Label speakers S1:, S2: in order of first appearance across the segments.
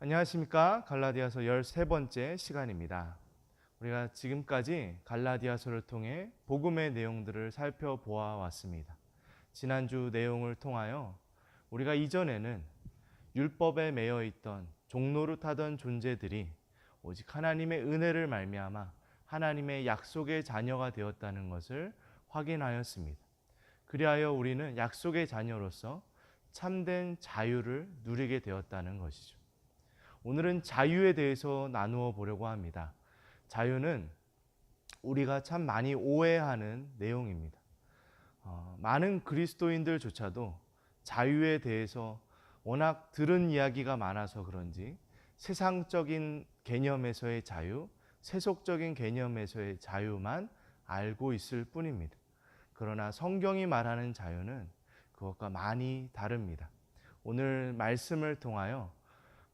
S1: 안녕하십니까. 갈라디아서 13번째 시간입니다. 우리가 지금까지 갈라디아서를 통해 복음의 내용들을 살펴보아 왔습니다. 지난주 내용을 통하여 우리가 이전에는 율법에 매여 있던 종노릇하던 존재들이 오직 하나님의 은혜를 말미암아 하나님의 약속의 자녀가 되었다는 것을 확인하였습니다. 그리하여 우리는 약속의 자녀로서 참된 자유를 누리게 되었다는 것이죠. 오늘은 자유에 대해서 나누어 보려고 합니다. 자유는 우리가 참 많이 오해하는 내용입니다. 많은 그리스도인들조차도 자유에 대해서 워낙 들은 이야기가 많아서 그런지 세상적인 개념에서의 자유, 세속적인 개념에서의 자유만 알고 있을 뿐입니다. 그러나 성경이 말하는 자유는 그것과 많이 다릅니다. 오늘 말씀을 통하여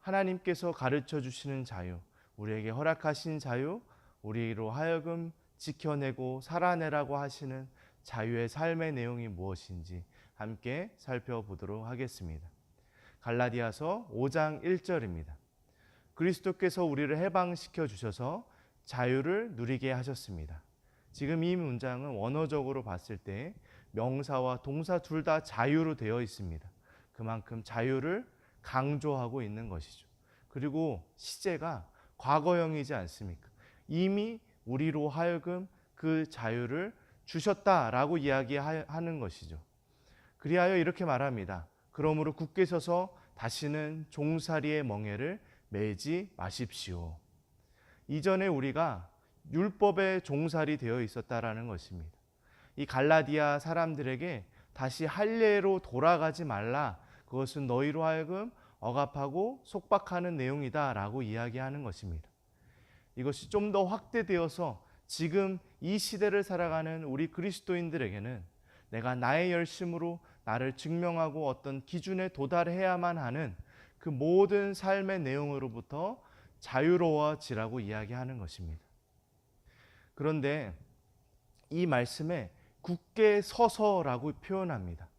S1: 하나님께서 가르쳐 주시는 자유, 우리에게 허락하신 자유, 우리로 하여금 지켜내고 살아내라고 하시는 자유의 삶의 내용이 무엇인지 함께 살펴보도록 하겠습니다. 갈라디아서 5장 1절입니다. 그리스도께서 우리를 해방시켜 주셔서 자유를 누리게 하셨습니다. 지금 이 문장은 원어적으로 봤을 때 명사와 동사 둘 다 자유로 되어 있습니다. 그만큼 자유를 강조하고 있는 것이죠. 그리고 시제가 과거형이지 않습니까? 이미 우리로 하여금 그 자유를 주셨다라고 이야기하는 것이죠. 그리하여 이렇게 말합니다. 그러므로 굳게 서서 다시는 종살이의 멍에를 매지 마십시오. 이전에 우리가 율법의 종살이 되어 있었다라는 것입니다. 이 갈라디아 사람들에게 다시 할례로 돌아가지 말라. 그것은 너희로 하여금 억압하고 속박하는 내용이다라고 이야기하는 것입니다. 이것이 좀 더 확대되어서 지금 이 시대를 살아가는 우리 그리스도인들에게는 내가 나의 열심으로 나를 증명하고 어떤 기준에 도달해야만 하는 그 모든 삶의 내용으로부터 자유로워지라고 이야기하는 것입니다. 그런데 이 말씀에 굳게 서서라고 표현합니다.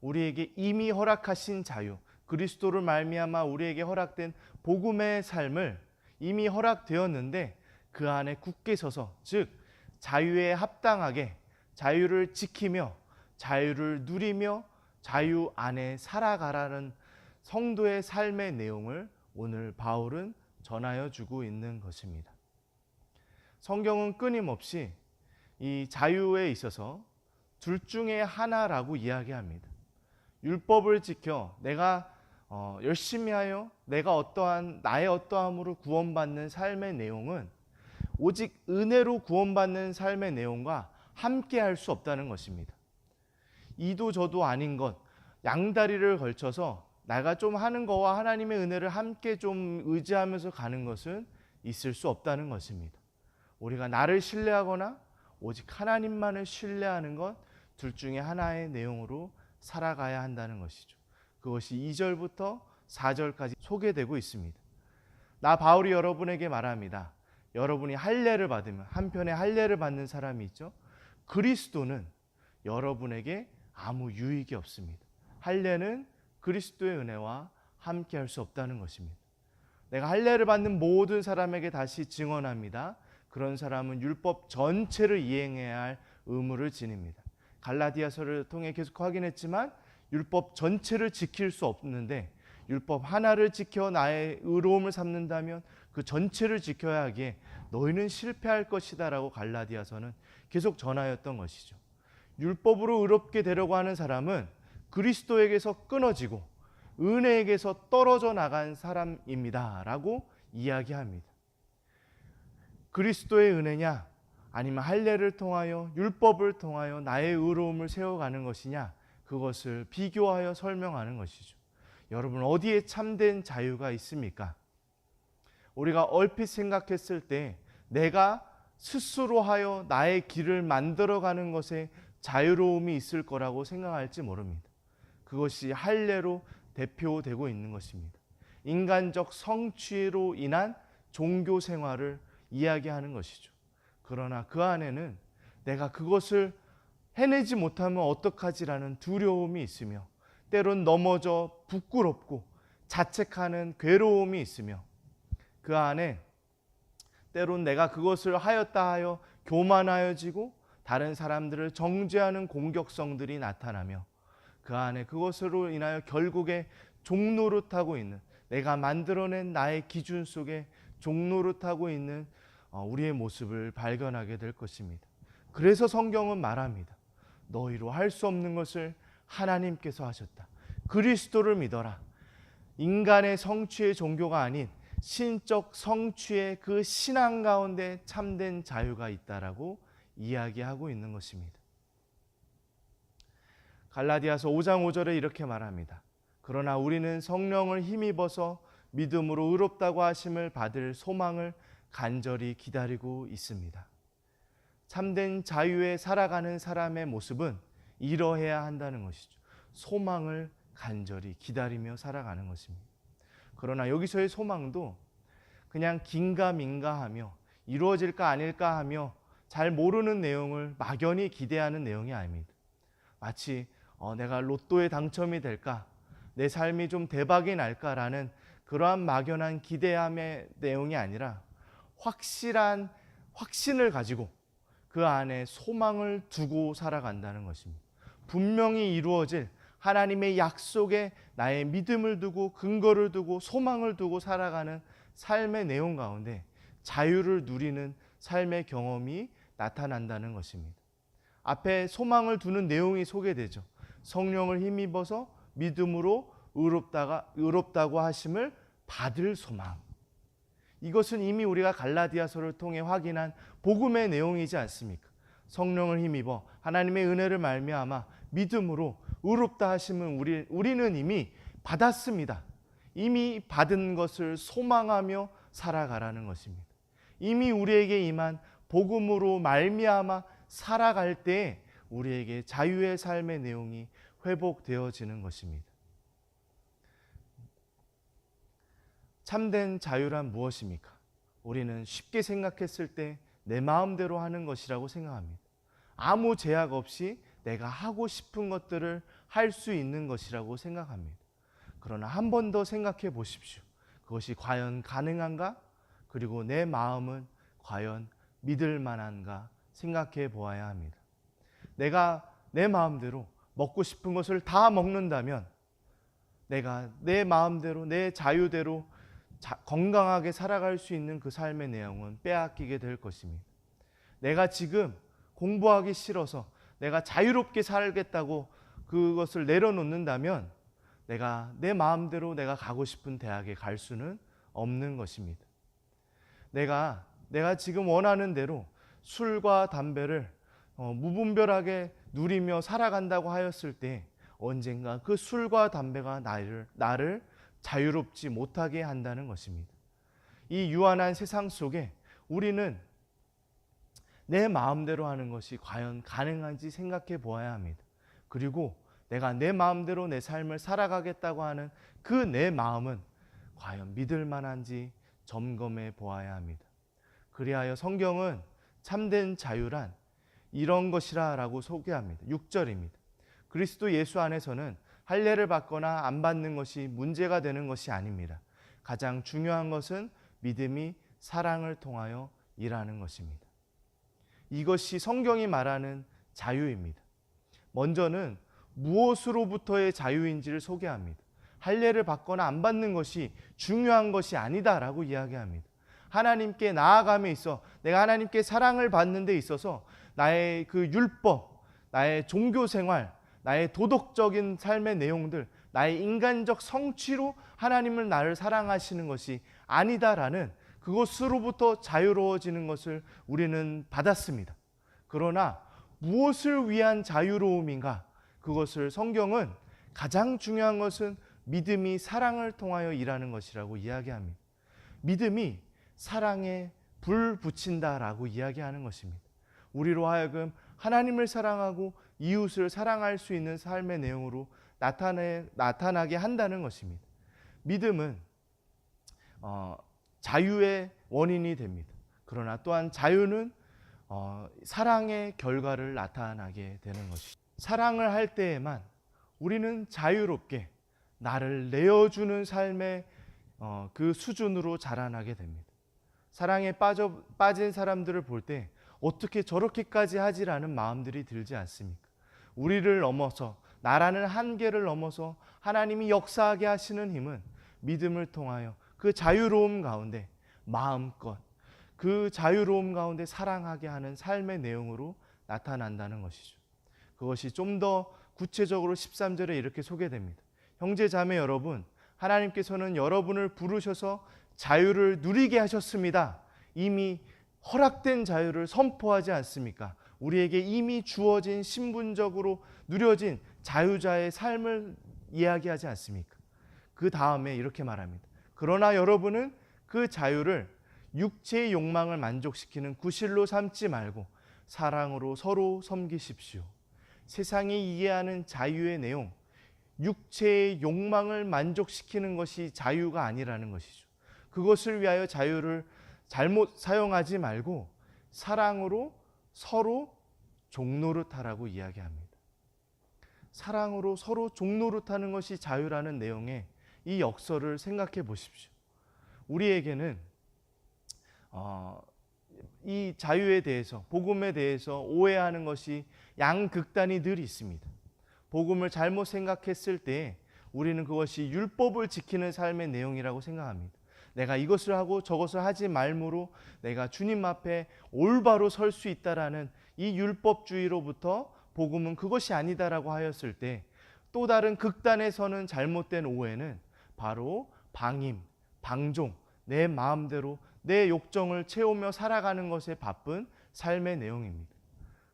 S1: 우리에게 이미 허락하신 자유, 그리스도를 말미암아 우리에게 허락된 복음의 삶을 이미 허락되었는데 그 안에 굳게 서서, 즉 자유에 합당하게 자유를 지키며 자유를 누리며 자유 안에 살아가라는 성도의 삶의 내용을 오늘 바울은 전하여 주고 있는 것입니다. 성경은 끊임없이 이 자유에 있어서 둘 중에 하나라고 이야기합니다. 율법을 지켜 내가 열심히 하여 내가 나의 어떠함으로 구원받는 삶의 내용은 오직 은혜로 구원받는 삶의 내용과 함께 할 수 없다는 것입니다. 이도 저도 아닌 것, 양다리를 걸쳐서 내가 좀 하는 거와 하나님의 은혜를 함께 좀 의지하면서 가는 것은 있을 수 없다는 것입니다. 우리가 나를 신뢰하거나 오직 하나님만을 신뢰하는 것, 둘 중에 하나의 내용으로 살아가야 한다는 것이죠. 그것이 2절부터 4절까지 소개되고 있습니다. 나 바울이 여러분에게 말합니다. 여러분이 할례를 받으면, 한편에 할례를 받는 사람이 있죠. 그리스도는 여러분에게 아무 유익이 없습니다. 할례는 그리스도의 은혜와 함께 할 수 없다는 것입니다. 내가 할례를 받는 모든 사람에게 다시 증언합니다. 그런 사람은 율법 전체를 이행해야 할 의무를 지닙니다. 갈라디아서를 통해 계속 확인했지만 율법 전체를 지킬 수 없는데 율법 하나를 지켜 나의 의로움을 삼는다면 그 전체를 지켜야 하기에 너희는 실패할 것이다 라고 갈라디아서는 계속 전하였던 것이죠. 율법으로 의롭게 되려고 하는 사람은 그리스도에게서 끊어지고 은혜에게서 떨어져 나간 사람입니다 라고 이야기합니다. 그리스도의 은혜냐 아니면 할례를 통하여 율법을 통하여 나의 의로움을 세워가는 것이냐, 그것을 비교하여 설명하는 것이죠. 여러분, 어디에 참된 자유가 있습니까? 우리가 얼핏 생각했을 때 내가 스스로 하여 나의 길을 만들어가는 것에 자유로움이 있을 거라고 생각할지 모릅니다. 그것이 할례로 대표되고 있는 것입니다. 인간적 성취로 인한 종교 생활을 이야기하는 것이죠. 그러나 그 안에는 내가 그것을 해내지 못하면 어떡하지라는 두려움이 있으며 때론 넘어져 부끄럽고 자책하는 괴로움이 있으며 그 안에 때론 내가 그것을 하였다 하여 교만하여지고 다른 사람들을 정죄하는 공격성들이 나타나며 그 안에 그것으로 인하여 결국에 종노릇하고 있는, 내가 만들어낸 나의 기준 속에 종노릇하고 있는 우리의 모습을 발견하게 될 것입니다. 그래서 성경은 말합니다. 너희로 할 수 없는 것을 하나님께서 하셨다. 그리스도를 믿어라. 인간의 성취의 종교가 아닌 신적 성취의 그 신앙 가운데 참된 자유가 있다라고 이야기하고 있는 것입니다. 갈라디아서 5장 5절에 이렇게 말합니다. 그러나 우리는 성령을 힘입어서 믿음으로 의롭다고 하심을 받을 소망을 간절히 기다리고 있습니다. 참된 자유에 살아가는 사람의 모습은 이러해야 한다는 것이죠. 소망을 간절히 기다리며 살아가는 것입니다. 그러나 여기서의 소망도 그냥 긴가민가하며 이루어질까 아닐까 하며 잘 모르는 내용을 막연히 기대하는 내용이 아닙니다. 마치 내가 로또에 당첨이 될까, 내 삶이 좀 대박이 날까라는 그러한 막연한 기대함의 내용이 아니라 확실한 확신을 가지고 그 안에 소망을 두고 살아간다는 것입니다. 분명히 이루어질 하나님의 약속에 나의 믿음을 두고 근거를 두고 소망을 두고 살아가는 삶의 내용 가운데 자유를 누리는 삶의 경험이 나타난다는 것입니다. 앞에 소망을 두는 내용이 소개되죠. 성령을 힘입어서 믿음으로 의롭다고 하심을 받을 소망. 이것은 이미 우리가 갈라디아서를 통해 확인한 복음의 내용이지 않습니까? 성령을 힘입어 하나님의 은혜를 말미암아 믿음으로 의롭다 하심은 우리는 이미 받았습니다. 이미 받은 것을 소망하며 살아가라는 것입니다. 이미 우리에게 임한 복음으로 말미암아 살아갈 때 우리에게 자유의 삶의 내용이 회복되어지는 것입니다. 참된 자유란 무엇입니까? 우리는 쉽게 생각했을 때 내 마음대로 하는 것이라고 생각합니다. 아무 제약 없이 내가 하고 싶은 것들을 할 수 있는 것이라고 생각합니다. 그러나 한 번 더 생각해 보십시오. 그것이 과연 가능한가? 그리고 내 마음은 과연 믿을 만한가 생각해 보아야 합니다. 내가 내 마음대로 먹고 싶은 것을 다 먹는다면 내가 내 마음대로 내 자유대로 건강하게 살아갈 수 있는 그 삶의 내용은 빼앗기게 될 것입니다. 내가 지금 공부하기 싫어서 내가 자유롭게 살겠다고 그것을 내려놓는다면 내가 내 마음대로 내가 가고 싶은 대학에 갈 수는 없는 것입니다. 내가 지금 원하는 대로 술과 담배를 무분별하게 누리며 살아간다고 하였을 때 언젠가 그 술과 담배가 나를 자유롭지 못하게 한다는 것입니다. 이 유한한 세상 속에 우리는 내 마음대로 하는 것이 과연 가능한지 생각해 보아야 합니다. 그리고 내가 내 마음대로 내 삶을 살아가겠다고 하는 그 내 마음은 과연 믿을 만한지 점검해 보아야 합니다. 그리하여 성경은 참된 자유란 이런 것이라 라고 소개합니다. 6절입니다. 그리스도 예수 안에서는 할례를 받거나 안 받는 것이 문제가 되는 것이 아닙니다. 가장 중요한 것은 믿음이 사랑을 통하여 일하는 것입니다. 이것이 성경이 말하는 자유입니다. 먼저는 무엇으로부터의 자유인지를 소개합니다. 할례를 받거나 안 받는 것이 중요한 것이 아니다라고 이야기합니다. 하나님께 나아감에 있어 내가 하나님께 사랑을 받는 데 있어서 나의 그 율법, 나의 종교 생활, 나의 도덕적인 삶의 내용들, 나의 인간적 성취로 하나님을 나를 사랑하시는 것이 아니다라는 그것으로부터 자유로워지는 것을 우리는 받았습니다. 그러나 무엇을 위한 자유로움인가? 그것을 성경은 가장 중요한 것은 믿음이 사랑을 통하여 일하는 것이라고 이야기합니다. 믿음이 사랑에 불 붙인다라고 이야기하는 것입니다. 우리로 하여금 하나님을 사랑하고 이웃을 사랑할 수 있는 삶의 내용으로 나타나게 한다는 것입니다. 믿음은 자유의 원인이 됩니다. 그러나 또한 자유는 사랑의 결과를 나타나게 되는 것이죠. 사랑을 할 때에만 우리는 자유롭게 나를 내어주는 삶의 그 수준으로 자라나게 됩니다. 사랑에 빠진 사람들을 볼 때 어떻게 저렇게까지 하지라는 마음들이 들지 않습니까? 우리를 넘어서, 나라는 한계를 넘어서 하나님이 역사하게 하시는 힘은 믿음을 통하여 그 자유로움 가운데 마음껏 그 자유로움 가운데 사랑하게 하는 삶의 내용으로 나타난다는 것이죠. 그것이 좀 더 구체적으로 13절에 이렇게 소개됩니다. 형제 자매 여러분, 하나님께서는 여러분을 부르셔서 자유를 누리게 하셨습니다. 이미 허락된 자유를 선포하지 않습니까? 우리에게 이미 주어진 신분적으로 누려진 자유자의 삶을 이야기하지 않습니까? 그 다음에 이렇게 말합니다. 그러나 여러분은 그 자유를 육체의 욕망을 만족시키는 구실로 삼지 말고 사랑으로 서로 섬기십시오. 세상이 이해하는 자유의 내용, 육체의 욕망을 만족시키는 것이 자유가 아니라는 것이죠. 그것을 위하여 자유를 잘못 사용하지 말고 사랑으로 서로 종노릇하라고 이야기합니다. 사랑으로 서로 종노릇하는 것이 자유라는 내용의 이 역설을 생각해 보십시오. 우리에게는 이 자유에 대해서, 복음에 대해서 오해하는 것이 양극단이 늘 있습니다. 복음을 잘못 생각했을 때 우리는 그것이 율법을 지키는 삶의 내용이라고 생각합니다. 내가 이것을 하고 저것을 하지 말므로 내가 주님 앞에 올바로 설 수 있다라는 이 율법주의로부터 복음은 그것이 아니다라고 하였을 때, 또 다른 극단에서는 잘못된 오해는 바로 방임, 방종, 내 마음대로 내 욕정을 채우며 살아가는 것에 바쁜 삶의 내용입니다.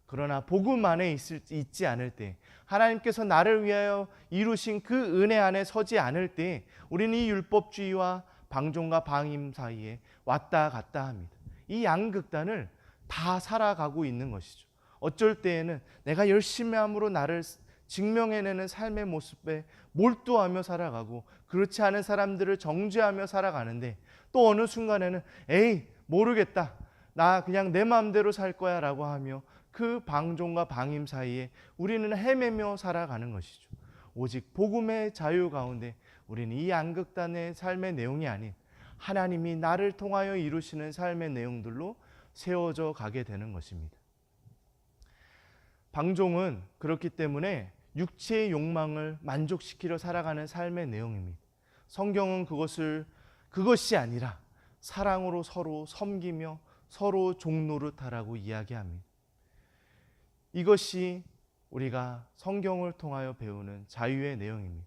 S1: 그러나 복음 안에 있지 않을 때, 하나님께서 나를 위하여 이루신 그 은혜 안에 서지 않을 때 우리는 이 율법주의와 방종과 방임 사이에 왔다 갔다 합니다. 이 양극단을 다 살아가고 있는 것이죠. 어쩔 때에는 내가 열심히 함으로 나를 증명해내는 삶의 모습에 몰두하며 살아가고, 그렇지 않은 사람들을 정죄하며 살아가는데, 또 어느 순간에는 에이 모르겠다, 나 그냥 내 마음대로 살 거야 라고 하며 그 방종과 방임 사이에 우리는 헤매며 살아가는 것이죠. 오직 복음의 자유 가운데 우리는 이 양극단의 삶의 내용이 아닌 하나님이 나를 통하여 이루시는 삶의 내용들로 세워져 가게 되는 것입니다. 방종은 그렇기 때문에 육체의 욕망을 만족시키려 살아가는 삶의 내용입니다. 성경은 그것이 아니라 사랑으로 서로 섬기며 서로 종노릇하라고 이야기합니다. 이것이 우리가 성경을 통하여 배우는 자유의 내용입니다.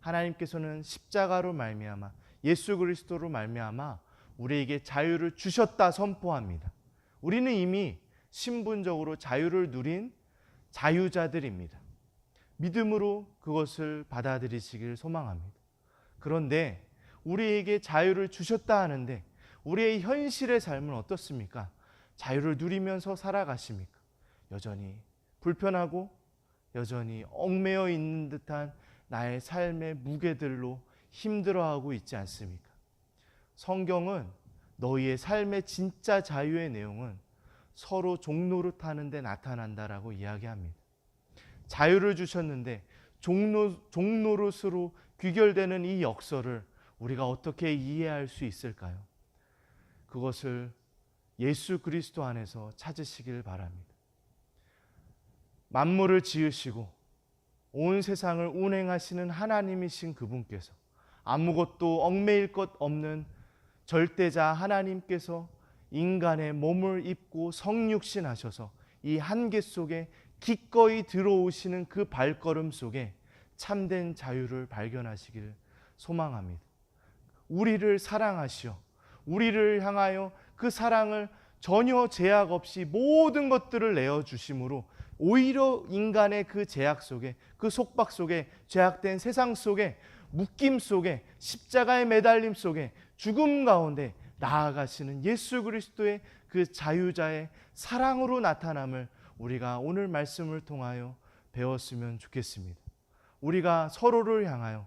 S1: 하나님께서는 십자가로 말미암아, 예수 그리스도로 말미암아 우리에게 자유를 주셨다 선포합니다. 우리는 이미 신분적으로 자유를 누린 자유자들입니다. 믿음으로 그것을 받아들이시길 소망합니다. 그런데 우리에게 자유를 주셨다 하는데 우리의 현실의 삶은 어떻습니까? 자유를 누리면서 살아가십니까? 여전히 불편하고 여전히 얽매여 있는 듯한 나의 삶의 무게들로 힘들어하고 있지 않습니까? 성경은 너희의 삶의 진짜 자유의 내용은 서로 종노릇하는 데 나타난다라고 이야기합니다. 자유를 주셨는데 종노릇으로 귀결되는 이 역설을 우리가 어떻게 이해할 수 있을까요? 그것을 예수 그리스도 안에서 찾으시길 바랍니다. 만물을 지으시고 온 세상을 운행하시는 하나님이신 그분께서, 아무것도 얽매일 것 없는 절대자 하나님께서 인간의 몸을 입고 성육신 하셔서 이 한계 속에 기꺼이 들어오시는 그 발걸음 속에 참된 자유를 발견하시길 소망합니다. 우리를 사랑하시어 우리를 향하여 그 사랑을 전혀 제약 없이 모든 것들을 내어주심으로 오히려 인간의 그 제약 속에, 그 속박 속에, 죄악된 세상 속에, 묶임 속에, 십자가의 매달림 속에, 죽음 가운데 나아가시는 예수 그리스도의 그 자유자의 사랑으로 나타남을 우리가 오늘 말씀을 통하여 배웠으면 좋겠습니다. 우리가 서로를 향하여,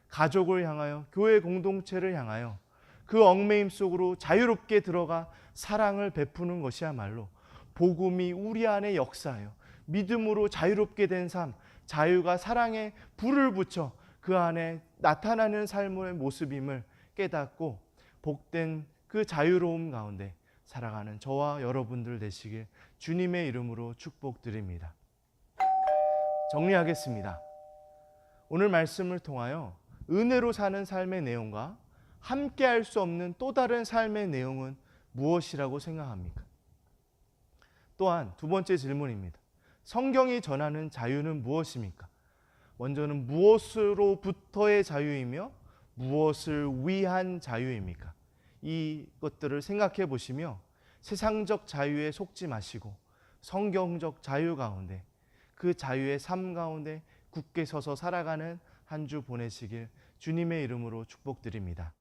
S1: 가족을 향하여, 교회 공동체를 향하여 그 얽매임 속으로 자유롭게 들어가 사랑을 베푸는 것이야말로 복음이 우리 안에 역사하여 믿음으로 자유롭게 된 삶, 자유가 사랑에 불을 붙여 그 안에 나타나는 삶의 모습임을 깨닫고 복된 그 자유로움 가운데 살아가는 저와 여러분들 되시길 주님의 이름으로 축복드립니다. 정리하겠습니다. 오늘 말씀을 통하여 은혜로 사는 삶의 내용과 함께 할 수 없는 또 다른 삶의 내용은 무엇이라고 생각합니까? 또한 두 번째 질문입니다. 성경이 전하는 자유는 무엇입니까? 먼저는 무엇으로부터의 자유이며 무엇을 위한 자유입니까? 이것들을 생각해 보시며 세상적 자유에 속지 마시고 성경적 자유 가운데 그 자유의 삶 가운데 굳게 서서 살아가는 한 주 보내시길 주님의 이름으로 축복드립니다.